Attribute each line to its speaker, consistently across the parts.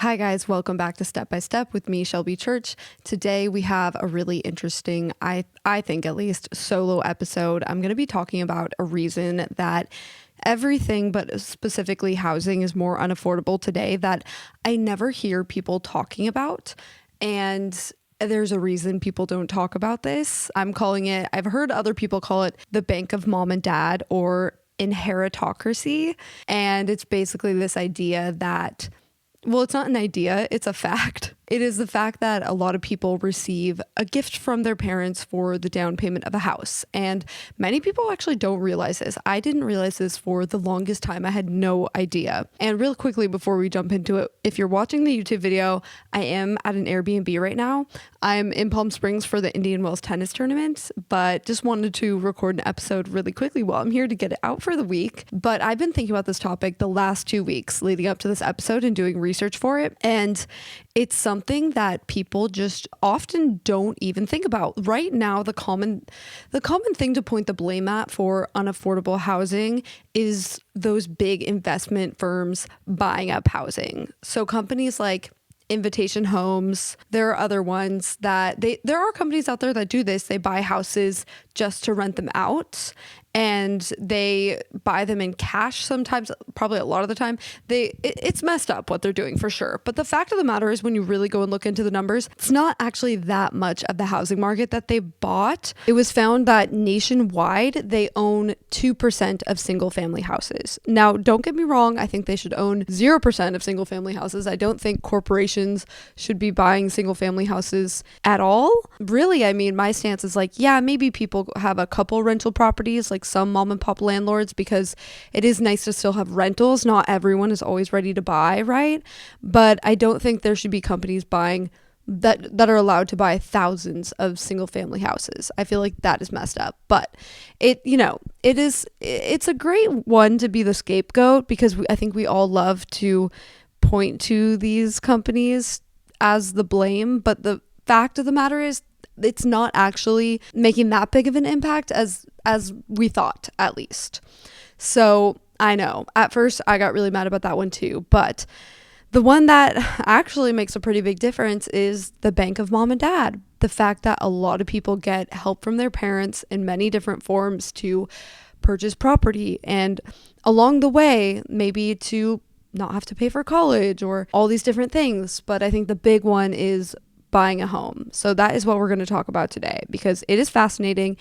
Speaker 1: Hi guys, welcome back to Step by Step with me, Shelby Church. Today we have a really interesting, I think at least, solo episode. I'm going to be talking about a reason that everything, but specifically housing, is more unaffordable today that I never hear people talking about. And there's a reason people don't talk about this. I've heard other people call it the bank of mom and dad or inheritocracy. And it's basically this idea that, well, it's not an idea, it's a fact. It is the fact that a lot of people receive a gift from their parents for the down payment of a house. And many people actually don't realize this. I didn't realize this for the longest time. I had no idea. And real quickly before we jump into it, if you're watching the YouTube video, I am at an Airbnb right now. I'm in Palm Springs for the Indian Wells tennis tournament, but just wanted to record an episode really quickly while I'm here to get it out for the week. But I've been thinking about this topic the last 2 weeks leading up to this episode and doing research for it. And it's something that people just often don't even think about. Right now, the common thing to point the blame at for unaffordable housing is those big investment firms buying up housing. So companies like Invitation Homes, there are other ones that there are companies out there that do this. They buy houses just to rent them out, and they buy them in cash sometimes, probably a lot of the time. It's messed up what they're doing for sure. But the fact of the matter is, when you really go and look into the numbers, it's not actually that much of the housing market that they bought. It was found that nationwide, they own 2% of single family houses. Now, don't get me wrong. I think they should own 0% of single family houses. I don't think corporations should be buying single family houses at all. Really, I mean, my stance is like, yeah, maybe people have a couple rental properties, like some mom and pop landlords, because it is nice to still have rentals. Not everyone is always ready to buy, right? But I don't think there should be companies buying that are allowed to buy thousands of single family houses. I feel like that is messed up. But it's a great one to be the scapegoat, because I think we all love to point to these companies as the blame, but the fact of the matter is it's not actually making that big of an impact as we thought, at least. So I know at first I got really mad about that one too, but the one that actually makes a pretty big difference is the bank of mom and dad. The fact that a lot of people get help from their parents in many different forms to purchase property, and along the way, maybe to not have to pay for college or all these different things. But I think the big one is buying a home. So that is what we're going to talk about today, because it is fascinating.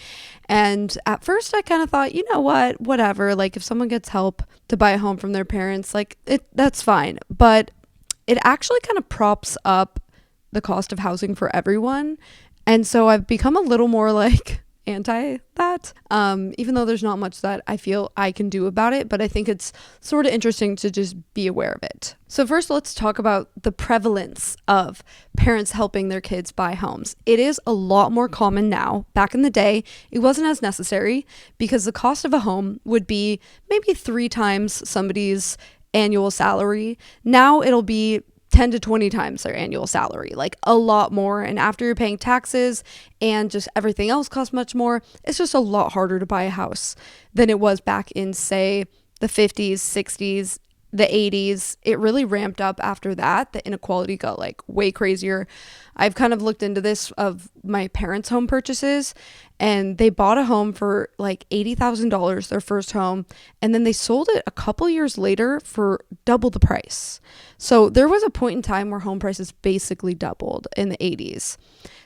Speaker 1: And at first I kind of thought, you know what, whatever, like if someone gets help to buy a home from their parents, like that's fine. But it actually kind of props up the cost of housing for everyone. And so I've become a little more like anti that, even though there's not much that I feel I can do about it, but I think it's sort of interesting to just be aware of it. So first, let's talk about the prevalence of parents helping their kids buy homes. It is a lot more common now. Back in the day, it wasn't as necessary, because the cost of a home would be maybe 3 times somebody's annual salary. Now it'll be 10 to 20 times their annual salary, like a lot more. And after you're paying taxes and just everything else costs much more, it's just a lot harder to buy a house than it was back in, say, the 50s, 60s, the 80s. It really ramped up after that. The inequality got like way crazier. I've kind of looked into this of my parents' home purchases, and they bought a home for like $80,000, their first home, and then they sold it a couple years later for double the price. So there was a point in time where home prices basically doubled in the 80s.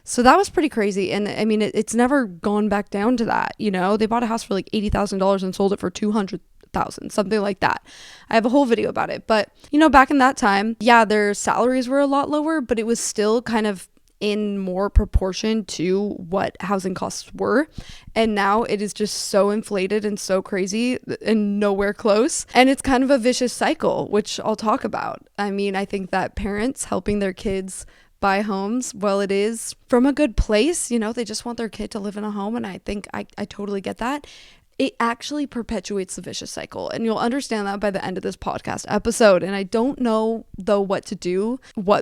Speaker 1: So that was pretty crazy. And I mean, it's never gone back down to that. You know, they bought a house for like $80,000 and sold it for $200,000, something like that. I have a whole video about it. But, you know, back in that time, yeah, their salaries were a lot lower, but it was still kind of in more proportion to what housing costs were. And now it is just so inflated and so crazy and nowhere close. And it's kind of a vicious cycle, which I'll talk about. I mean, I think that parents helping their kids buy homes, well, it is from a good place. You know, they just want their kid to live in a home. And I think I totally get that. It actually perpetuates the vicious cycle. And you'll understand that by the end of this podcast episode. And I don't know, though, what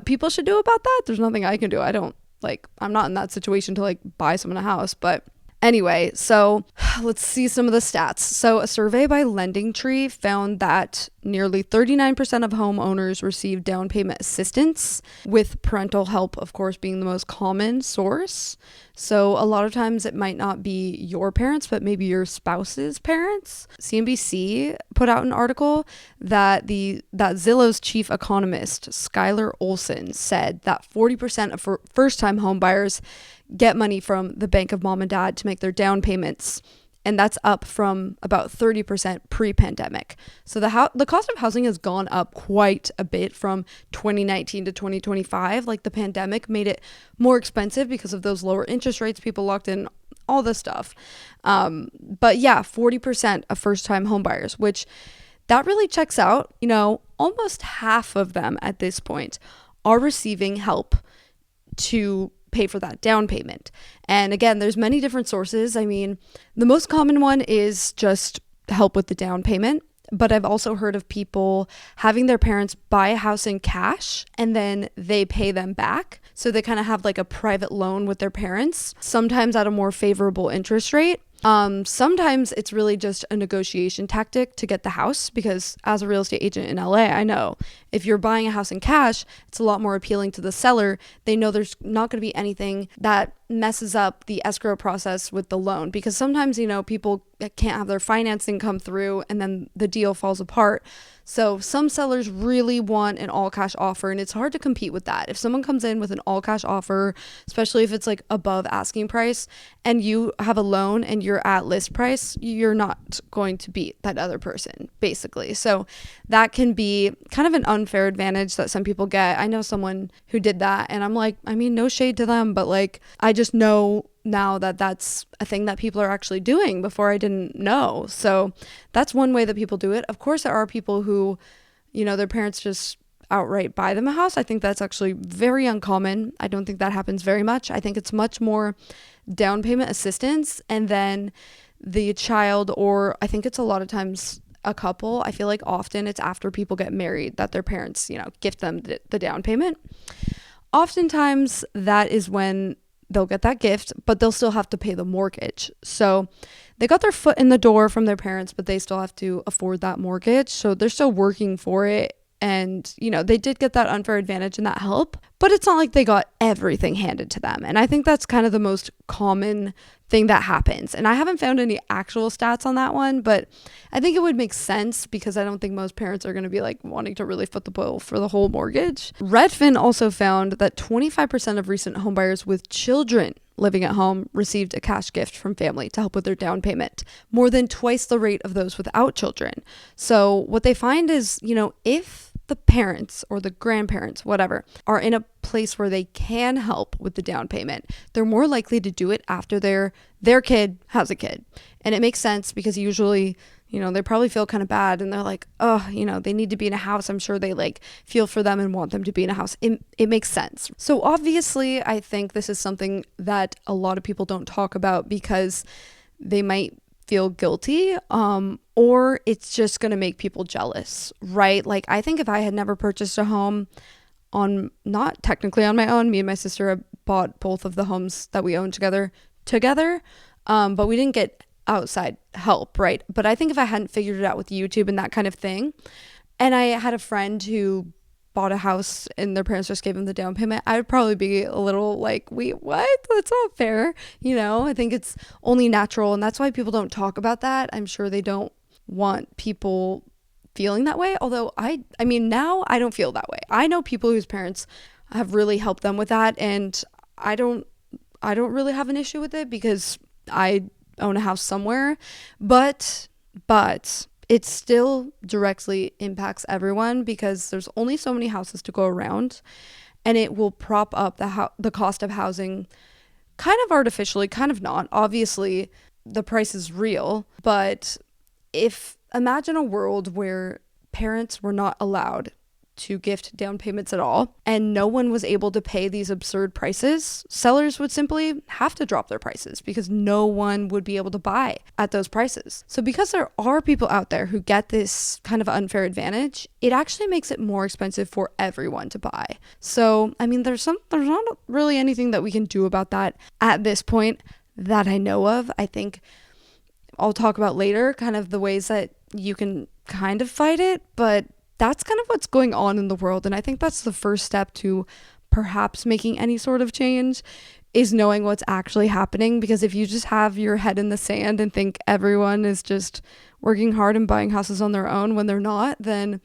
Speaker 1: people should do about that. There's nothing I can do. I'm not in that situation to like buy someone a house. But Anyway, so let's see some of the stats. So a survey by LendingTree found that nearly 39% of homeowners received down payment assistance, with parental help, of course, being the most common source. So a lot of times it might not be your parents, but maybe your spouse's parents. CNBC put out an article that Zillow's chief economist, Skylar Olson, said that 40% of first-time home buyers get money from the bank of mom and dad to make their down payments. And that's up from about 30% pre-pandemic. So the cost of housing has gone up quite a bit from 2019 to 2025. Like, the pandemic made it more expensive because of those lower interest rates. People locked in all this stuff. But yeah, 40% of first-time home buyers, which that really checks out. You know, almost half of them at this point are receiving help to pay for that down payment. And again, there's many different sources. I mean, the most common one is just help with the down payment, but I've also heard of people having their parents buy a house in cash and then they pay them back. So they kind of have like a private loan with their parents, sometimes at a more favorable interest rate. Sometimes it's really just a negotiation tactic to get the house, because as a real estate agent in LA, I know if you're buying a house in cash, it's a lot more appealing to the seller. They know there's not going to be anything that messes up the escrow process with the loan, because sometimes, you know, people can't have their financing come through and then the deal falls apart. So some sellers really want an all cash offer, and it's hard to compete with that. If someone comes in with an all cash offer, especially if it's like above asking price, and you have a loan and you're at list price, you're not going to beat that other person, basically. So that can be kind of an unfair advantage that some people get. I know someone who did that, and I'm like, I mean, no shade to them, but like, I just know now that that's a thing that people are actually doing. Before, I didn't know. So that's one way that people do it. Of course, there are people who, you know, their parents just outright buy them a house. I think that's actually very uncommon. I don't think that happens very much. I think it's much more down payment assistance, and then the child, or I think it's a lot of times a couple. I feel like often it's after people get married that their parents, you know, gift them the down payment. Oftentimes that is when they'll get that gift, but they'll still have to pay the mortgage. So they got their foot in the door from their parents, but they still have to afford that mortgage. So they're still working for it. And, you know, they did get that unfair advantage and that help, but it's not like they got everything handed to them. And I think that's kind of the most common thing that happens. And I haven't found any actual stats on that one, but I think it would make sense, because I don't think most parents are going to be like wanting to really foot the bill for the whole mortgage. Redfin also found that 25% of recent homebuyers with children living at home received a cash gift from family to help with their down payment, more than twice the rate of those without children. So what they find is, you know, if the parents or the grandparents, whatever, are in a place where they can help with the down payment, they're more likely to do it after their kid has a kid. And it makes sense, because usually, you know, they probably feel kind of bad and they're like, oh, you know, they need to be in a house. I'm sure they like feel for them and want them to be in a house. It makes sense. So obviously, I think this is something that a lot of people don't talk about, because they might feel guilty, or it's just going to make people jealous, right? Like, I think if I had never purchased a home not technically on my own, me and my sister have bought both of the homes that we own together, but we didn't get outside help, right? But I think if I hadn't figured it out with YouTube and that kind of thing, and I had a friend who bought a house and their parents just gave them the down payment, I would probably be a little like, wait, what? That's not fair. You know, I think it's only natural, and that's why people don't talk about that. I'm sure they don't want people feeling that way. Although I mean, now I don't feel that way. I know people whose parents have really helped them with that, and I don't really have an issue with it, because I own a house somewhere, but it still directly impacts everyone, because there's only so many houses to go around, and it will prop up the cost of housing kind of artificially, kind of not. Obviously, the price is real, but imagine a world where parents were not allowed to gift down payments at all, and no one was able to pay these absurd prices, sellers would simply have to drop their prices, because no one would be able to buy at those prices. So because there are people out there who get this kind of unfair advantage, it actually makes it more expensive for everyone to buy. So, I mean, there's not really anything that we can do about that at this point. that I know of. I think I'll talk about later kind of the ways that you can kind of fight it, but that's kind of what's going on in the world. And I think that's the first step to perhaps making any sort of change, is knowing what's actually happening. Because if you just have your head in the sand and think everyone is just working hard and buying houses on their own when they're not, then,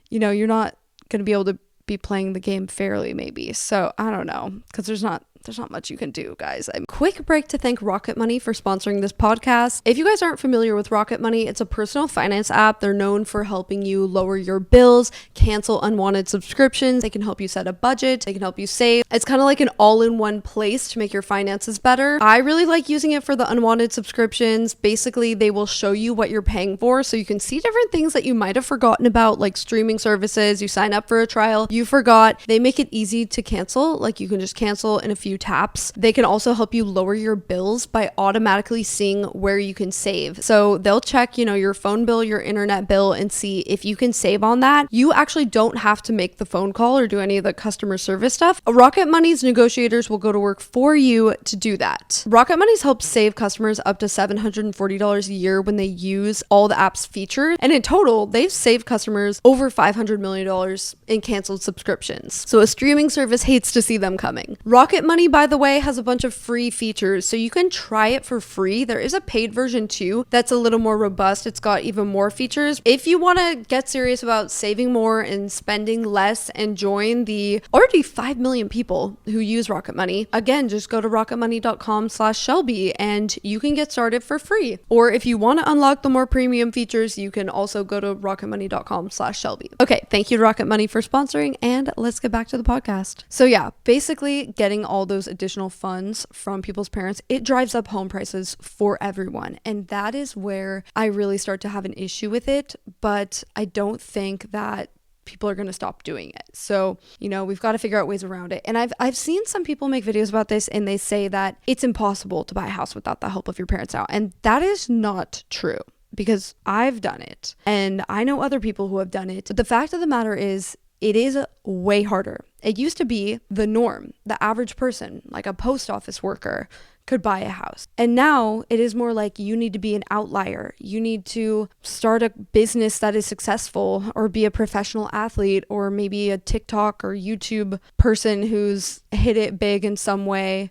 Speaker 1: you're not going to be able to be playing the game fairly, maybe. So I don't know, because there's not much you can do, guys. Quick break to thank Rocket Money for sponsoring this podcast. If you guys aren't familiar with Rocket Money, it's a personal finance app. They're known for helping you lower your bills, cancel unwanted subscriptions. They can help you set a budget. They can help you save. It's kind of like an all-in-one place to make your finances better. I really like using it for the unwanted subscriptions. Basically, they will show you what you're paying for, so you can see different things that you might have forgotten about, like streaming services. You sign up for a trial, you forgot. They make it easy to cancel. Like, you can just cancel in a few taps. They can also help you lower your bills by automatically seeing where you can save. So they'll check, your phone bill, your internet bill, and see if you can save on that. You actually don't have to make the phone call or do any of the customer service stuff. Rocket Money's negotiators will go to work for you to do that. Rocket Money's helps save customers up to $740 a year when they use all the app's features. And in total, they've saved customers over $500 million in canceled subscriptions. So a streaming service hates to see them coming. Rocket Money, by the way, has a bunch of free features, so you can try it for free. There is a paid version too that's a little more robust. It's got even more features. If you want to get serious about saving more and spending less and join the already 5 million people who use Rocket Money, again, just go to rocketmoney.com/Shelby and you can get started for free. Or if you want to unlock the more premium features, you can also go to rocketmoney.com/Shelby. Okay, thank you to Rocket Money for sponsoring, and let's get back to the podcast. So yeah, basically getting all those additional funds from people's parents, it drives up home prices for everyone. And that is where I really start to have an issue with it. But I don't think that people are going to stop doing it. So, we've got to figure out ways around it. And I've seen some people make videos about this, and they say that it's impossible to buy a house without the help of your parents now. And that is not true, because I've done it and I know other people who have done it. But the fact of the matter is, it is way harder. It used to be the norm. The average person, like a post office worker, could buy a house. And now it is more like you need to be an outlier. You need to start a business that is successful, or be a professional athlete, or maybe a TikTok or YouTube person who's hit it big in some way.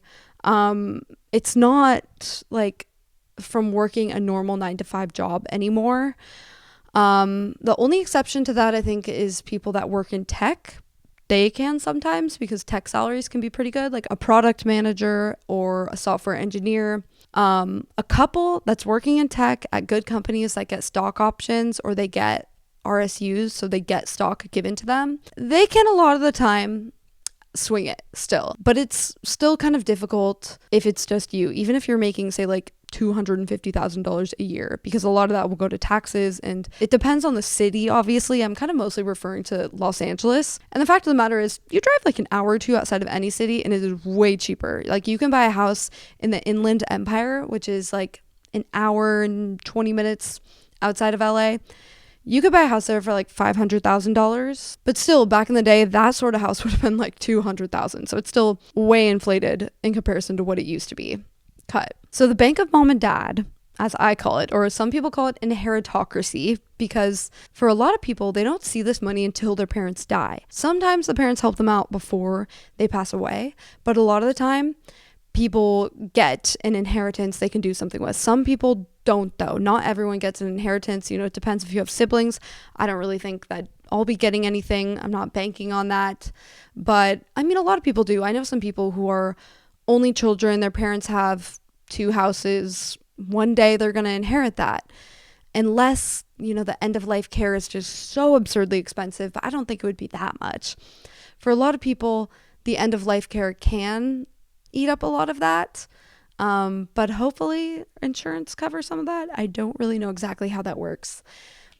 Speaker 1: It's not like from working a normal 9-to-5 job anymore. The only exception to that, I think, is people that work in tech. They can sometimes, because tech salaries can be pretty good, like a product manager or a software engineer. A couple that's working in tech at good companies that get stock options, or they get RSUs, so they get stock given to them. They can a lot of the time swing it still, but it's still kind of difficult if it's just you, even if you're making, say, like $250,000 a year, because a lot of that will go to taxes, and it depends on the city. Obviously, I'm kind of mostly referring to Los Angeles. And the fact of the matter is, you drive like an hour or two outside of any city and it is way cheaper. Like, you can buy a house in the Inland Empire, which is like an hour and 20 minutes outside of LA. You could buy a house there for like $500,000, but still, back in the day, that sort of house would have been like $200,000. So it's still way inflated in comparison to what it used to be. Cut. So the bank of mom and dad, as I call it, or as some people call it, inheritocracy, because for a lot of people, they don't see this money until their parents die. Sometimes the parents help them out before they pass away, but a lot of the time, people get an inheritance they can do something with. Some people don't, though. Not everyone gets an inheritance. It depends if you have siblings. I don't really think that I'll be getting anything. I'm not banking on that. But I mean, a lot of people do. I know some people who are only children. Their parents have 2 houses. One day they're going to inherit that. Unless, the end of life care is just so absurdly expensive. But I don't think it would be that much. For a lot of people, the end of life care can eat up a lot of that. But hopefully insurance covers some of that. I don't really know exactly how that works.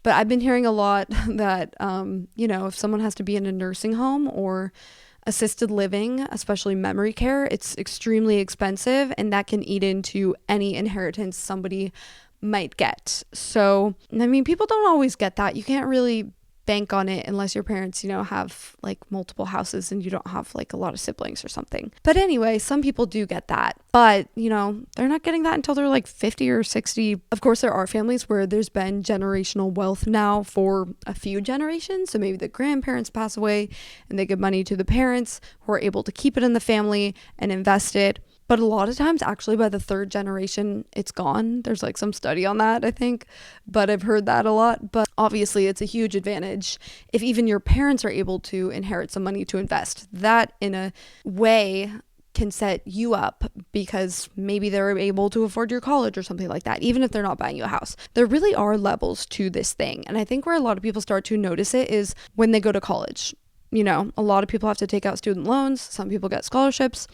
Speaker 1: But I've been hearing a lot that, if someone has to be in a nursing home or assisted living, especially memory care, it's extremely expensive, and that can eat into any inheritance somebody might get. So, I mean, people don't always get that. You can't really bank on it unless your parents, have like multiple houses and you don't have like a lot of siblings or something. But anyway, some people do get that, but they're not getting that until they're like 50 or 60. Of course, there are families where there's been generational wealth now for a few generations. So maybe the grandparents pass away and they give money to the parents who are able to keep it in the family and invest it. But a lot of times, actually, by the third generation, it's gone. There's like some study on that, I think, but I've heard that a lot. But obviously, it's a huge advantage if even your parents are able to inherit some money to invest. That, in a way, can set you up because maybe they're able to afford your college or something like that, even if they're not buying you a house. There really are levels to this thing. And I think where a lot of people start to notice it is when they go to college. A lot of people have to take out student loans. Some people get scholarships.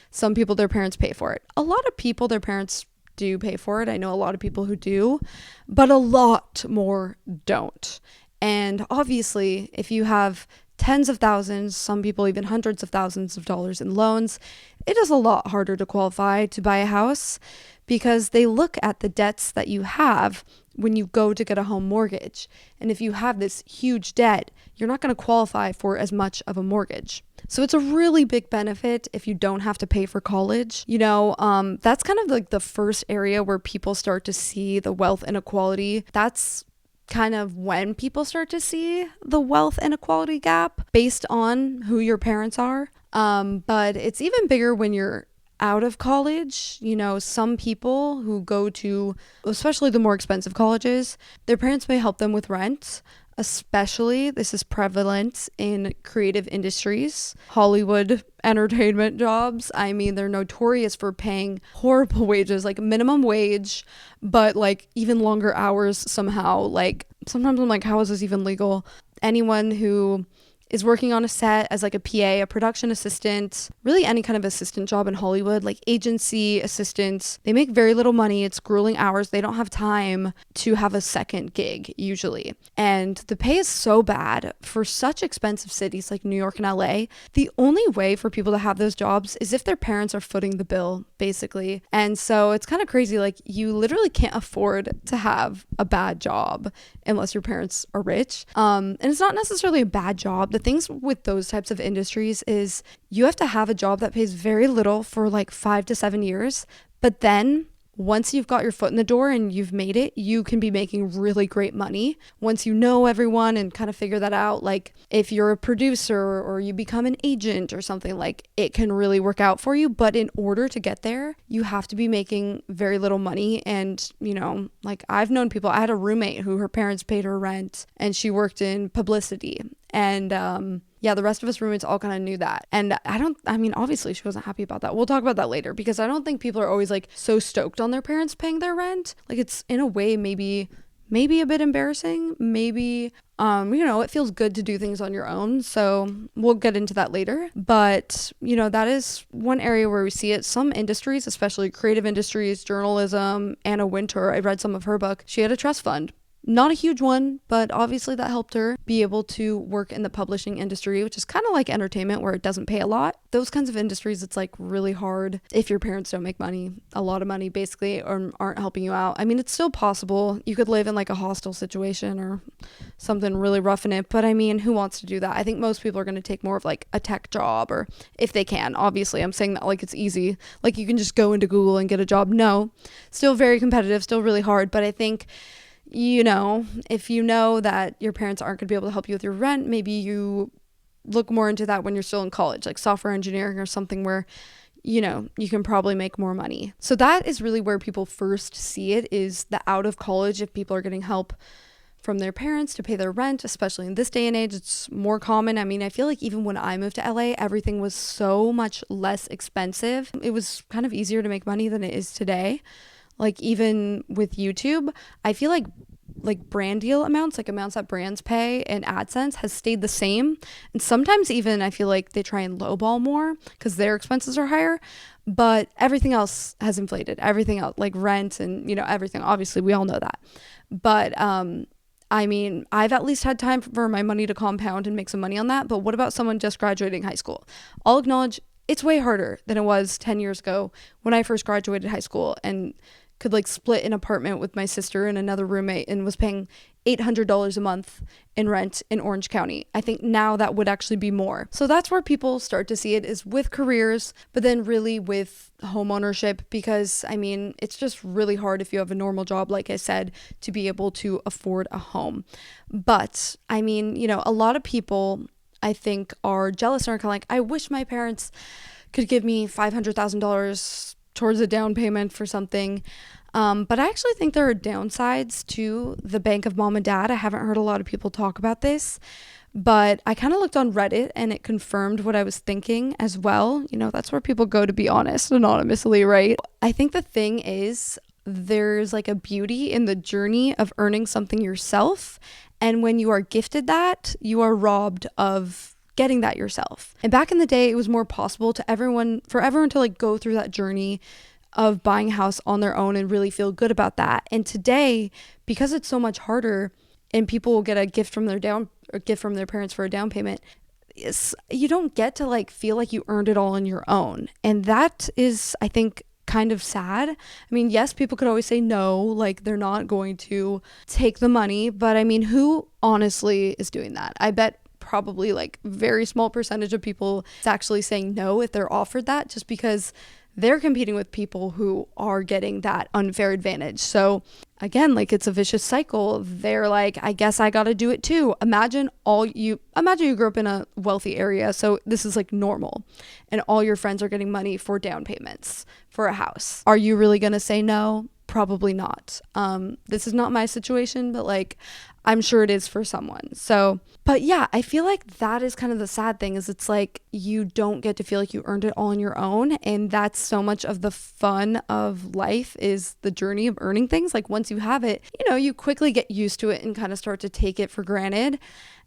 Speaker 1: Some people, their parents pay for it. A lot of people, their parents do pay for it. I know a lot of people who do, but a lot more don't. And obviously, if you have tens of thousands, some people even hundreds of thousands of dollars in loans, it is a lot harder to qualify to buy a house because they look at the debts that you have when you go to get a home mortgage. And if you have this huge debt, you're not going to qualify for as much of a mortgage. So it's a really big benefit if you don't have to pay for college. That's kind of like the first area where people start to see the wealth inequality. That's kind of when people start to see the wealth inequality gap based on who your parents are. But it's even bigger when you're out of college. Some people who go to, especially the more expensive colleges, their parents may help them with rent. Especially, this is prevalent in creative industries, Hollywood entertainment jobs. I mean, they're notorious for paying horrible wages, like minimum wage, but like even longer hours somehow. Like sometimes I'm like, how is this even legal? Anyone who is working on a set as like a PA, a production assistant, really any kind of assistant job in Hollywood, like agency assistants, they make very little money. It's grueling hours. They don't have time to have a second gig usually. And the pay is so bad for such expensive cities like New York and LA. The only way for people to have those jobs is if their parents are footing the bill, basically. And so it's kind of crazy. Like you literally can't afford to have a bad job unless your parents are rich. And it's not necessarily a bad job. The things with those types of industries is you have to have a job that pays very little for like 5 to 7 years, but then once you've got your foot in the door and you've made it, you can be making really great money once you know everyone and kind of figure that out. Like if you're a producer or you become an agent or something, like it can really work out for you. But in order to get there, you have to be making very little money. And, like I've known people, I had a roommate who her parents paid her rent and she worked in publicity. And the rest of us roommates all kind of knew that. And obviously she wasn't happy about that. We'll talk about that later because I don't think people are always like so stoked on their parents paying their rent. Like it's in a way maybe a bit embarrassing. Maybe, it feels good to do things on your own. So we'll get into that later. But, that is one area where we see it. Some industries, especially creative industries, journalism, Anna Wintour, I read some of her book. She had a trust fund. Not a huge one, but obviously that helped her be able to work in the publishing industry, which is kind of like entertainment where it doesn't pay a lot. Those kinds of industries, it's like really hard if your parents don't make money, a lot of money basically, or aren't helping you out. I mean, it's still possible. You could live in like a hostel situation or something really rough in it, but I mean, who wants to do that? I think most people are going to take more of like a tech job, or if they can. Obviously, I'm saying that like it's easy. Like you can just go into Google and get a job. No, still very competitive, still really hard, but I think if you know that your parents aren't going to be able to help you with your rent, maybe you look more into that when you're still in college, like software engineering or something where, you can probably make more money. So that is really where people first see it, is the out of college. If people are getting help from their parents to pay their rent, especially in this day and age, it's more common. I mean, I feel like even when I moved to LA, everything was so much less expensive. It was kind of easier to make money than it is today. Like even with YouTube, I feel like brand deal amounts, like amounts that brands pay and AdSense has stayed the same. And sometimes even I feel like they try and lowball more because their expenses are higher, but everything else has inflated. Everything else, like rent and, everything. Obviously, we all know that. But I've at least had time for my money to compound and make some money on that. But what about someone just graduating high school? I'll acknowledge it's way harder than it was 10 years ago when I first graduated high school. And could like split an apartment with my sister and another roommate and was paying $800 a month in rent in Orange County. I think now that would actually be more. So that's where people start to see it, is with careers, but then really with home ownership, because I mean, it's just really hard if you have a normal job, like I said, to be able to afford a home. But I mean, you know, a lot of people I think are jealous and are kind of like, I wish my parents could give me $500,000 towards a down payment for something. But I actually think there are downsides to the bank of mom and dad. I haven't heard a lot of people talk about this, but I kind of looked on Reddit and it confirmed what I was thinking as well. You know, that's where people go to be honest, anonymously, right? I think the thing is, there's like a beauty in the journey of earning something yourself. And when you are gifted that, you are robbed of getting that yourself. And back in the day, it was more possible for everyone to like go through that journey of buying a house on their own and really feel good about that. And today, because it's so much harder and people will get a gift from their parents for a down payment, you don't get to like feel like you earned it all on your own. And that is, I think, kind of sad. I mean, yes, people could always say no, like they're not going to take the money, but I mean, who honestly is doing that? I bet probably like very small percentage of people is actually saying no if they're offered that, just because they're competing with people who are getting that unfair advantage. So again, like it's a vicious cycle. They're like, I guess I got to do it too. Imagine you grew up in a wealthy area, so this is like normal, and all your friends are getting money for down payments for a house. Are you really going to say no? Probably not. This is not my situation, but like I'm sure it is for someone. So, but yeah, I feel like that is kind of the sad thing, is it's like you don't get to feel like you earned it all on your own. And that's so much of the fun of life, is the journey of earning things. Like once you have it, you know, you quickly get used to it and kind of start to take it for granted.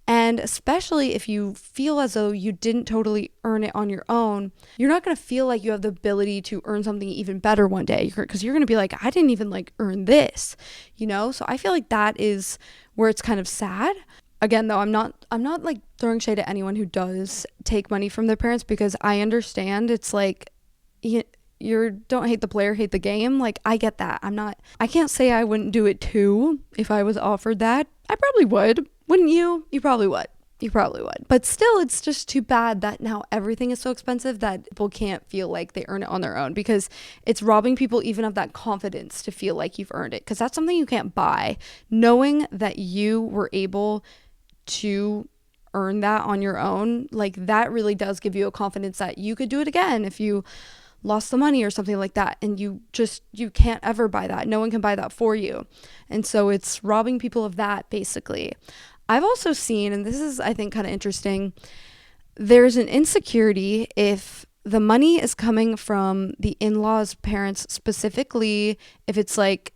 Speaker 1: And especially if you feel as though you didn't totally earn it on your own, you're not going to feel like you have the ability to earn something even better one day, because you're going to be like, I didn't even like earn this, you know? So I feel like that is where it's kind of sad. Again, though, I'm not like throwing shade at anyone who does take money from their parents, because I understand it's like, you don't hate the player, hate the game. Like I get that. I can't say I wouldn't do it too if I was offered that. I probably would. Wouldn't you? You probably would. But still, it's just too bad that now everything is so expensive that people can't feel like they earn it on their own, because it's robbing people even of that confidence to feel like you've earned it, because that's something you can't buy. Knowing that you were able to earn that on your own, like that really does give you a confidence that you could do it again if you lost the money or something like that, and you can't ever buy that. No one can buy that for you. And so it's robbing people of that, basically. I've also seen, and this is I think kind of interesting, there's an insecurity if the money is coming from the in-laws' parents, specifically if it's like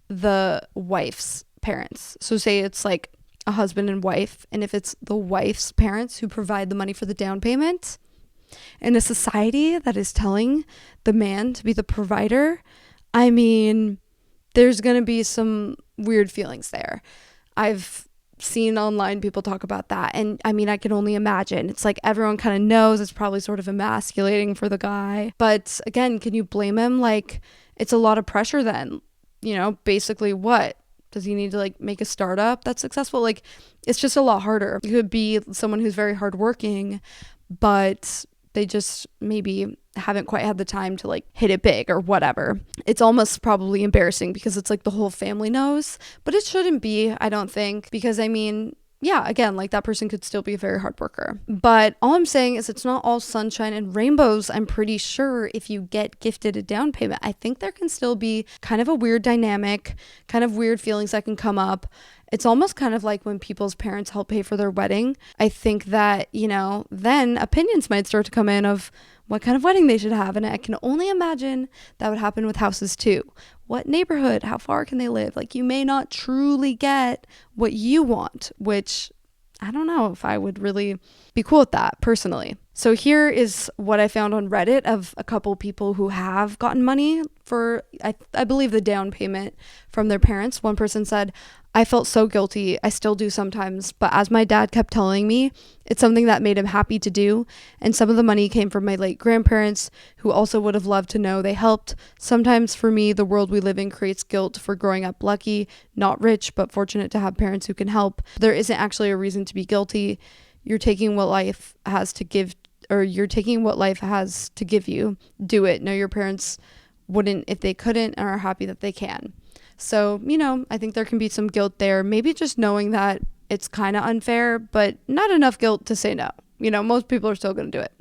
Speaker 1: the wife's parents. So say it's like a husband and wife, and if it's the wife's parents who provide the money for the down payment, in a society that is telling the man to be the provider, I mean, there's going to be some weird feelings there. I've seen online people talk about that, and I mean, I can only imagine. It's like everyone kind of knows it's probably sort of emasculating for the guy, but again, can you blame him? Like, it's a lot of pressure then, you know. Basically, what does he need to like make a startup that's successful? Like, it's just a lot harder. You could be someone who's very hardworking, but they just maybe haven't quite had the time to like hit it big or whatever. It's almost probably embarrassing because it's like the whole family knows, but it shouldn't be, I don't think, because I mean, yeah, again, like that person could still be a very hard worker. But all I'm saying is it's not all sunshine and rainbows. I'm pretty sure if you get gifted a down payment, I think there can still be kind of a weird dynamic, kind of weird feelings that can come up. It's almost kind of like when people's parents help pay for their wedding. I think that, you know, then opinions might start to come in of what kind of wedding they should have. And I can only imagine that would happen with houses too. What neighborhood? How far can they live? Like, you may not truly get what you want, which I don't know if I would really be cool with that personally. So here is what I found on Reddit of a couple people who have gotten money for, I believe, the down payment from their parents. One person said, I felt so guilty. I still do sometimes, but as my dad kept telling me, it's something that made him happy to do. And some of the money came from my late grandparents, who also would have loved to know they helped. Sometimes for me, the world we live in creates guilt for growing up lucky, not rich, but fortunate to have parents who can help. There isn't actually a reason to be guilty. You're taking what life has to give, or you're taking what life has to give you. Do it. Know your parents wouldn't if they couldn't, and are happy that they can. So, I think there can be some guilt there. Maybe just knowing that it's kind of unfair, but not enough guilt to say no. Most people are still going to do it.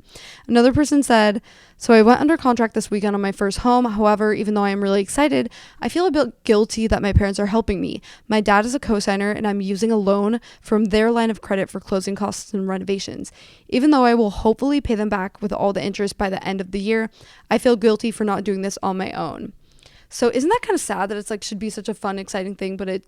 Speaker 1: Another person said, so I went under contract this weekend on my first home. However, even though I am really excited, I feel a bit guilty that my parents are helping me. My dad is a co-signer and I'm using a loan from their line of credit for closing costs and renovations. Even though I will hopefully pay them back with all the interest by the end of the year, I feel guilty for not doing this on my own. So isn't that kind of sad that it's like should be such a fun, exciting thing, but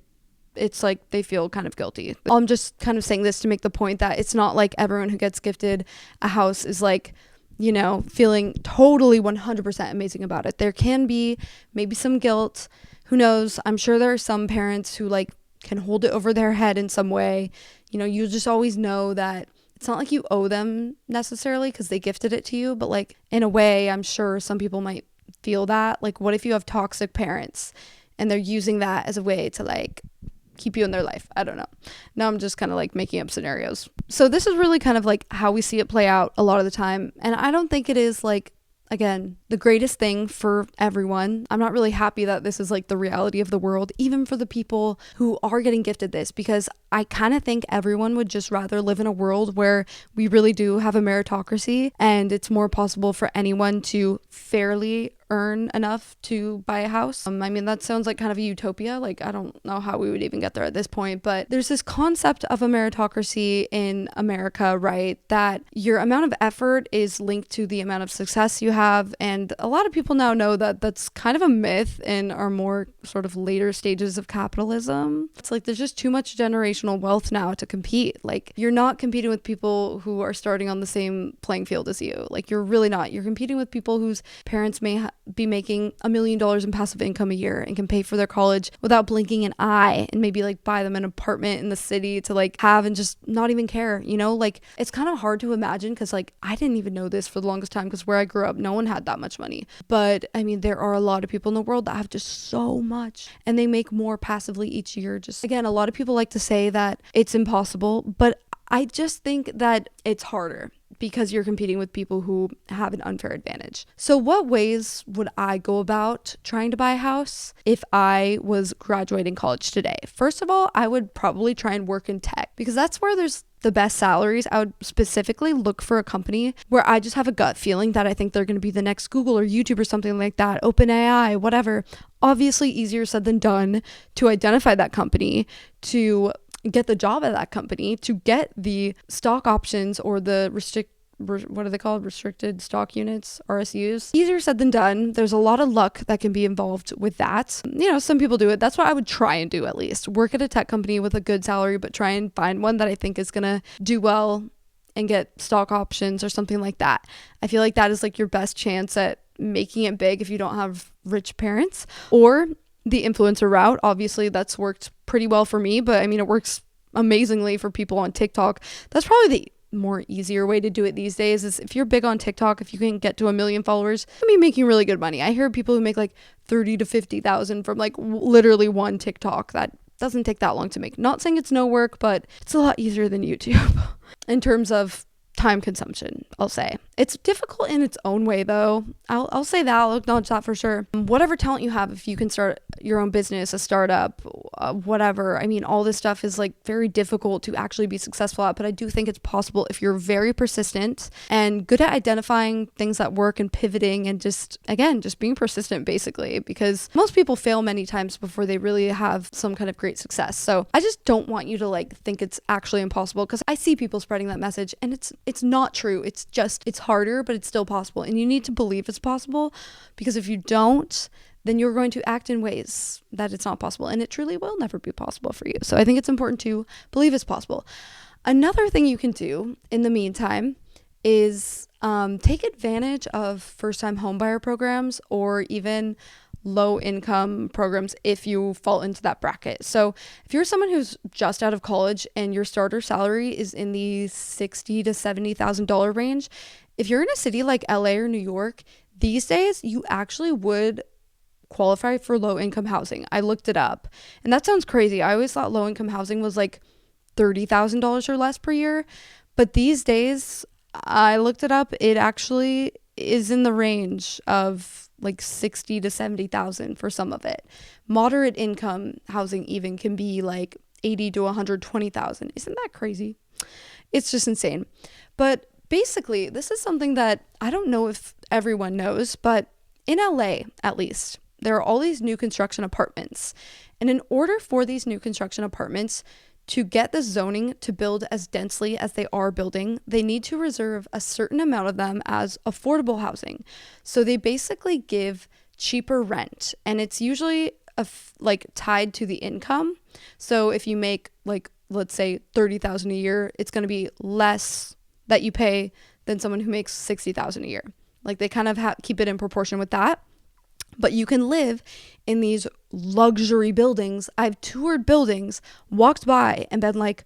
Speaker 1: it's like they feel kind of guilty. I'm just kind of saying this to make the point that it's not like everyone who gets gifted a house is like, feeling totally 100% amazing about it. There can be maybe some guilt. Who knows? I'm sure there are some parents who like can hold it over their head in some way. You just always know that it's not like you owe them necessarily because they gifted it to you, but like in a way, I'm sure some people might feel that. Like, what if you have toxic parents and they're using that as a way to like keep you in their life? I don't know. Now I'm just kind of like making up scenarios. So this is really kind of like how we see it play out a lot of the time. And I don't think it is like, again, the greatest thing for everyone. I'm not really happy that this is like the reality of the world, even for the people who are getting gifted this, because I kind of think everyone would just rather live in a world where we really do have a meritocracy and it's more possible for anyone to fairly earn enough to buy a house. That sounds like kind of a utopia. Like, I don't know how we would even get there at this point, but there's this concept of a meritocracy in America, right? That your amount of effort is linked to the amount of success you have. And a lot of people now know that that's kind of a myth in our more sort of later stages of capitalism. It's like there's just too much generational wealth now to compete. Like, you're not competing with people who are starting on the same playing field as you. Like, you're really not. You're competing with people whose parents may be making $1 million in passive income a year and can pay for their college without blinking an eye, and maybe like buy them an apartment in the city to like have and just not even care. Like, it's kind of hard to imagine because like I didn't even know this for the longest time because where I grew up, no one had that much money. But there are a lot of people in the world that have just so much and they make more passively each year. Just again, a lot of people like to say that it's impossible, but I just think that it's harder because you're competing with people who have an unfair advantage. So what ways would I go about trying to buy a house if I was graduating college today? First of all, I would probably try and work in tech because that's where there's the best salaries. I would specifically look for a company where I just have a gut feeling that I think they're going to be the next Google or YouTube or something like that, OpenAI, whatever. Obviously easier said than done to identify that company, to get the job at that company, to get the stock options or the what are they called? Restricted stock units, RSUs. Easier said than done. There's a lot of luck that can be involved with that. Some people do it. That's what I would try and do, at least. Work at a tech company with a good salary, but try and find one that I think is going to do well and get stock options or something like that. I feel like that is like your best chance at making it big if you don't have rich parents. Or the influencer route. Obviously, that's worked pretty well for me, but it works amazingly for people on TikTok. That's probably the more easier way to do it these days. Is if you're big on TikTok, if you can get to 1 million followers, making really good money. I hear people who make like 30 to 50,000 from like literally one TikTok. That doesn't take that long to make. Not saying it's no work, but it's a lot easier than YouTube in terms of time consumption, I'll say. It's difficult in its own way, though. I'll say that. I'll acknowledge that for sure. Whatever talent you have, if you can start your own business, a startup, whatever. All this stuff is like very difficult to actually be successful at, but I do think it's possible if you're very persistent and good at identifying things that work and pivoting and just being persistent, basically, because most people fail many times before they really have some kind of great success. So I just don't want you to like think it's actually impossible, because I see people spreading that message and it's not true. It's harder, but it's still possible. And you need to believe it's possible, because if you don't, then you're going to act in ways that it's not possible, and it truly will never be possible for you. So I think it's important to believe it's possible. Another thing you can do in the meantime is take advantage of first-time homebuyer programs, or even low income programs if you fall into that bracket. So if you're someone who's just out of college and your starter salary is in the $60,000 to $70,000 range, if you're in a city like LA or New York, these days you actually would qualify for low income housing. I looked it up and that sounds crazy. I always thought low income housing was like $30,000 or less per year, but these days I looked it up, it actually is in the range of like 60 to 70,000 for some of it. Moderate income housing even can be like 80 to 120,000. Isn't that crazy? It's just insane. But basically, this is something that I don't know if everyone knows, but in LA, at least, there are all these new construction apartments. And in order for these new construction apartments to get the zoning to build as densely as they are building, they need to reserve a certain amount of them as affordable housing. So they basically give cheaper rent, and it's usually like tied to the income. So if you make like, let's say $30,000 a year, it's going to be less that you pay than someone who makes $60,000 a year. Like they kind of keep it in proportion with that. But you can live in these luxury buildings. I've toured buildings, walked by and been like,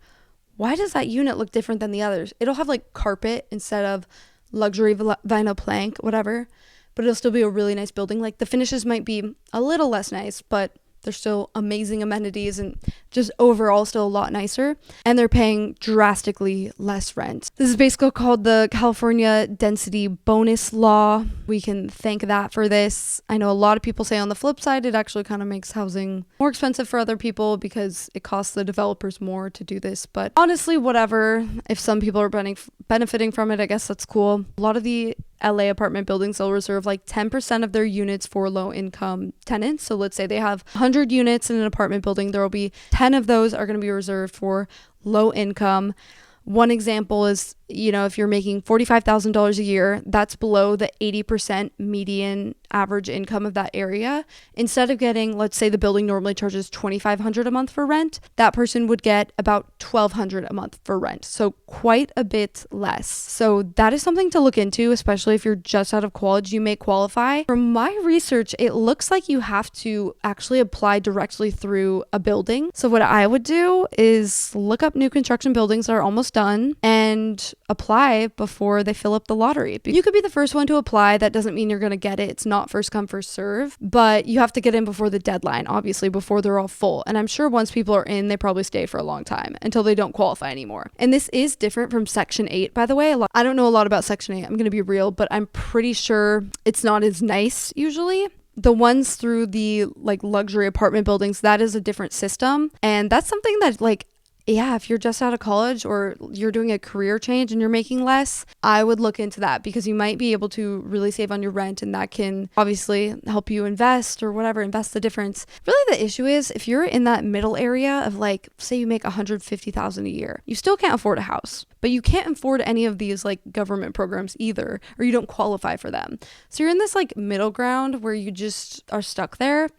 Speaker 1: why does that unit look different than the others? It'll have like carpet instead of luxury vinyl plank, whatever, but it'll still be a really nice building. Like the finishes might be a little less nice, but they're still amazing amenities and just overall still a lot nicer. And they're paying drastically less rent. This is basically called the California Density Bonus Law. We can thank that for this. I know a lot of people say on the flip side, it actually kind of makes housing more expensive for other people because it costs the developers more to do this. But honestly, whatever. If some people are benefiting from it, I guess that's cool. A lot of the LA apartment buildings, they'll reserve like 10% of their units for low income tenants. So let's say they have 100 units in an apartment building. There will be 10 of those are going to be reserved for low income. One example is, if you're making $45,000 a year, that's below the 80% median average income of that area. Instead of getting, let's say the building normally charges $2,500 a month for rent, that person would get about $1,200 a month for rent. So quite a bit less. So that is something to look into, especially if you're just out of college, you may qualify. From my research, it looks like you have to actually apply directly through a building. So what I would do is look up new construction buildings that are almost done and apply before they fill up the lottery. You could be the first one to apply. That doesn't mean you're going to get it. It's not first come, first serve, but you have to get in before the deadline, obviously, before they're all full. And I'm sure once people are in, they probably stay for a long time until they don't qualify anymore. And this is different from Section 8, by the way. I don't know a lot about Section 8. I'm going to be real, but I'm pretty sure it's not as nice usually. The ones through the like luxury apartment buildings, that is a different system. And that's something that if you're just out of college or you're doing a career change and you're making less, I would look into that because you might be able to really save on your rent, and that can obviously help you invest or whatever, invest the difference. Really the issue is if you're in that middle area of like, say you make $150,000 a year, you still can't afford a house, but you can't afford any of these like government programs either, or you don't qualify for them. So you're in this like middle ground where you just are stuck there.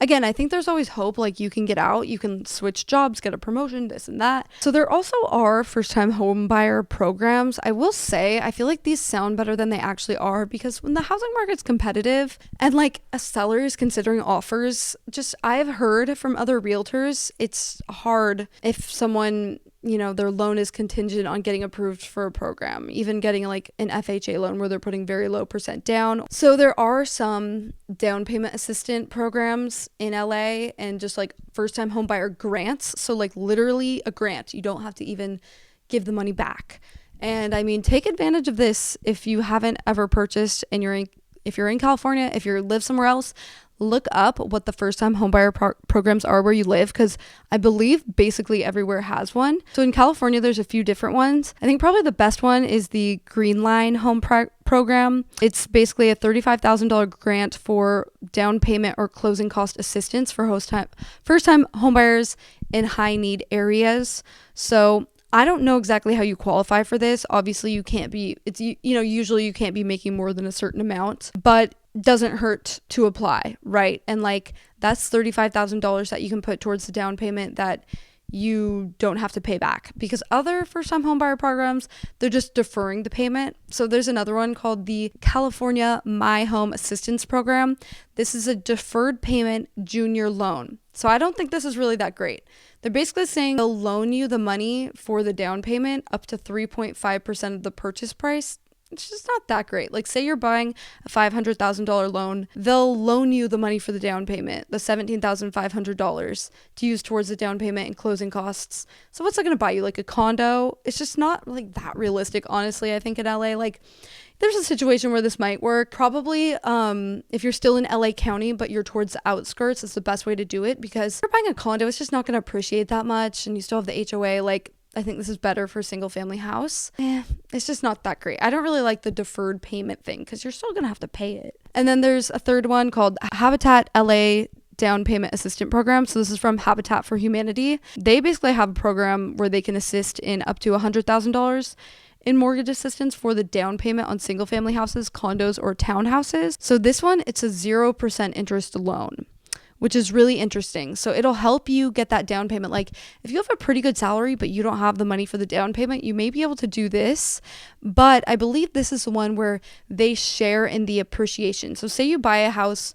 Speaker 1: Again, I think there's always hope, like you can get out, you can switch jobs, get a promotion, this and that. So there also are first-time home buyer programs. I will say, I feel like these sound better than they actually are because when the housing market's competitive and like a seller is considering offers, I've heard from other realtors, it's hard if someone, their loan is contingent on getting approved for a program, even getting like an FHA loan where they're putting very low percent down. So there are some down payment assistant programs in LA and just like first time home buyer grants. So like literally a grant, you don't have to even give the money back. And I mean, take advantage of this if you haven't ever purchased and if you're in California, if you live somewhere else, look up what the first-time homebuyer programs are where you live, because I believe basically everywhere has one. So in California, there's a few different ones. I think probably the best one is the Green Line Home Program. It's basically a $35,000 grant for down payment or closing cost assistance for first-time homebuyers in high-need areas. So I don't know exactly how you qualify for this. Obviously, you can't be, usually you can't be making more than a certain amount, but doesn't hurt to apply, right? And like that's $35,000 that you can put towards the down payment that you don't have to pay back, because other first-time homebuyer programs, they're just deferring the payment. So there's another one called the California My Home Assistance Program. This is a deferred payment junior loan. So I don't think this is really that great. They're basically saying they'll loan you the money for the down payment up to 3.5% of the purchase price. It's just not that great. Like, say you're buying a $500,000 loan, they'll loan you the money for the down payment, the $17,500 to use towards the down payment and closing costs. So what's that going to buy you? Like a condo? It's just not like that realistic, honestly. I think in LA, like, there's a situation where this might work. Probably if you're still in LA County, but you're towards the outskirts, it's the best way to do it, because if you're buying a condo, it's just not going to appreciate that much, and you still have the HOA. Like, I think this is better for a single family house. It's just not that great. I don't really like the deferred payment thing, because you're still going to have to pay it. And then there's a third one called Habitat LA Down Payment Assistant Program. So this is from Habitat for Humanity. They basically have a program where they can assist in up to $100,000 in mortgage assistance for the down payment on single family houses, condos, or townhouses. So this one, it's a 0% interest loan, which is really interesting. So it'll help you get that down payment. Like, if you have a pretty good salary, but you don't have the money for the down payment, you may be able to do this. But I believe this is the one where they share in the appreciation. So say you buy a house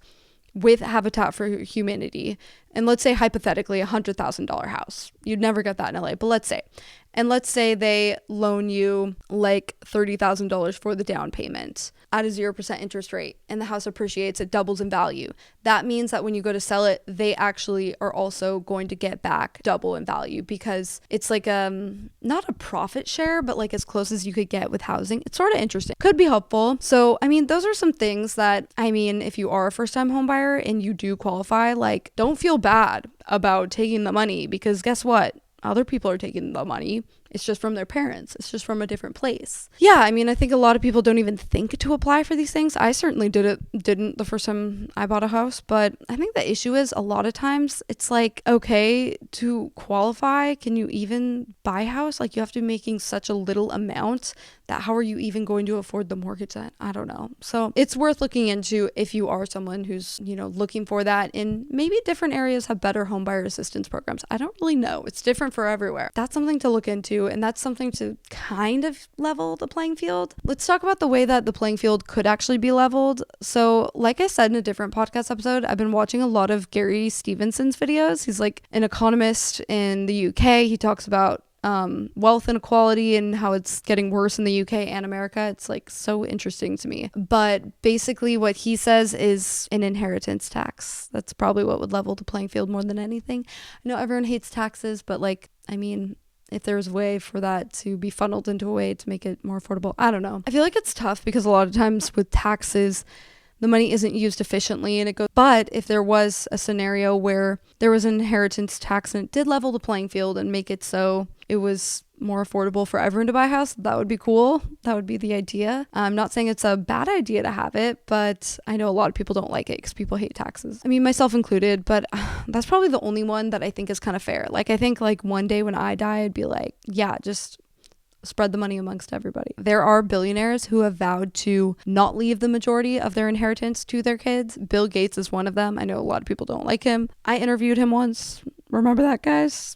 Speaker 1: with Habitat for Humanity, and let's say hypothetically $100,000 house. You'd never get that in LA, but let's say they loan you like $30,000 for the down payment at a 0% interest rate, and the house appreciates, it doubles in value. That means that when you go to sell it, they actually are also going to get back double in value, because it's like not a profit share, but like as close as you could get with housing. It's sort of interesting. Could be helpful. So, I mean, those are some things that, I mean, if you are a first-time home buyer and you do qualify, like, don't feel bad about taking the money, because guess what? Other people are taking the money. It's just from their parents. It's just from a different place. Yeah, I mean, I think a lot of people don't even think to apply for these things. I certainly didn't the first time I bought a house, but I think the issue is a lot of times it's like, okay, to qualify, can you even buy a house? Like, you have to be making such a little amount that how are you even going to afford the mortgage debt? I don't know. So it's worth looking into if you are someone who's, you know, looking for that, and maybe different areas have better home buyer assistance programs. I don't really know. It's different for everywhere. That's something to look into, and that's something to kind of level the playing field. Let's talk about the way that the playing field could actually be leveled. So like I said in a different podcast episode, I've been watching a lot of Gary Stevenson's videos. He's like an economist in the UK. He talks about wealth inequality and how it's getting worse in the UK and America. It's like so interesting to me. But basically what he says is an inheritance tax. That's probably what would level the playing field more than anything. I know everyone hates taxes, but like, I mean, if there's a way for that to be funneled into a way to make it more affordable, I don't know. I feel like it's tough because a lot of times with taxes, the money isn't used efficiently and it goes. But if there was a scenario where there was an inheritance tax and it did level the playing field and make it so it was more affordable for everyone to buy a house, that would be cool. That would be the idea. I'm not saying it's a bad idea to have it, but I know a lot of people don't like it because people hate taxes. I mean, myself included, but that's probably the only one that I think is kind of fair. Like, I think like one day when I die, I'd be like, yeah, just spread the money amongst everybody. There are billionaires who have vowed to not leave the majority of their inheritance to their kids. Bill Gates is one of them. I know a lot of people don't like him. I interviewed him once. Remember that, guys?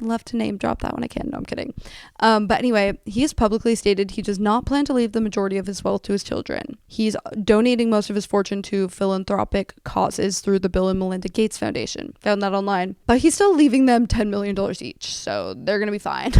Speaker 1: Love to name drop that when I can. No, I'm kidding. But anyway, he has publicly stated he does not plan to leave the majority of his wealth to his children. He's donating most of his fortune to philanthropic causes through the Bill and Melinda Gates Foundation. Found that online. But he's still leaving them $10 million each, so they're gonna be fine.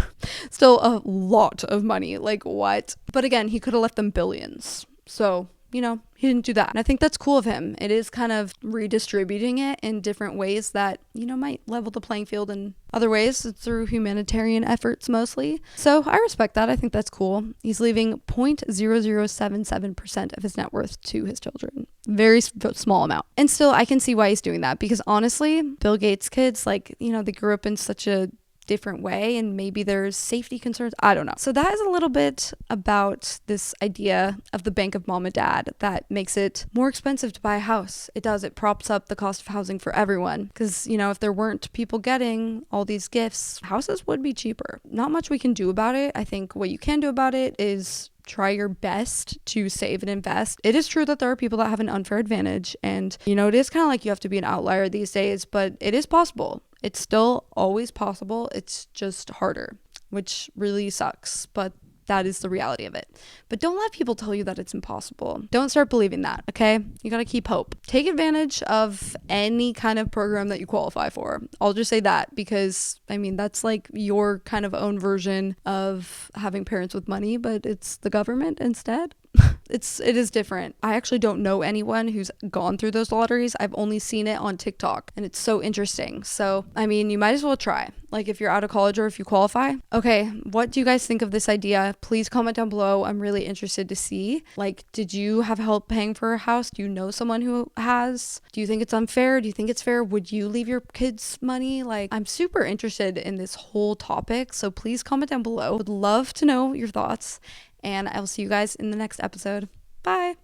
Speaker 1: Still a lot of money. Like, what? But again, he could have left them billions. So, you know, he didn't do that. And I think that's cool of him. It is kind of redistributing it in different ways that, you know, might level the playing field in other ways through humanitarian efforts mostly. So I respect that. I think that's cool. He's leaving 0.0077% of his net worth to his children. Very small amount. And still, I can see why he's doing that, because honestly, Bill Gates' kids, like, you know, they grew up in such a different way, and maybe there's safety concerns. I don't know. So that is a little bit about this idea of the bank of mom and dad that makes it more expensive to buy a house. It does. It props up the cost of housing for everyone, because, you know, if there weren't people getting all these gifts, houses would be cheaper. Not much we can do about it. I think what you can do about it is try your best to save and invest. It is true that there are people that have an unfair advantage, and, you know, it is kind of like you have to be an outlier these days, but it is possible. It's still always possible. It's just harder, which really sucks, but that is the reality of it. But don't let people tell you that it's impossible. Don't start believing that, okay? You gotta keep hope. Take advantage of any kind of program that you qualify for. I'll just say that because, I mean, that's like your kind of own version of having parents with money, but it's the government instead. It is different. I actually don't know anyone who's gone through those lotteries. I've only seen it on TikTok, and it's so interesting. So, I mean, you might as well try. Like if you're out of college or if you qualify. Okay, what do you guys think of this idea? Please comment down below. I'm really interested to see. Like, did you have help paying for a house? Do you know someone who has? Do you think it's unfair? Do you think it's fair? Would you leave your kids money? Like, I'm super interested in this whole topic. So please comment down below. Would love to know your thoughts. And I will see you guys in the next episode. Bye.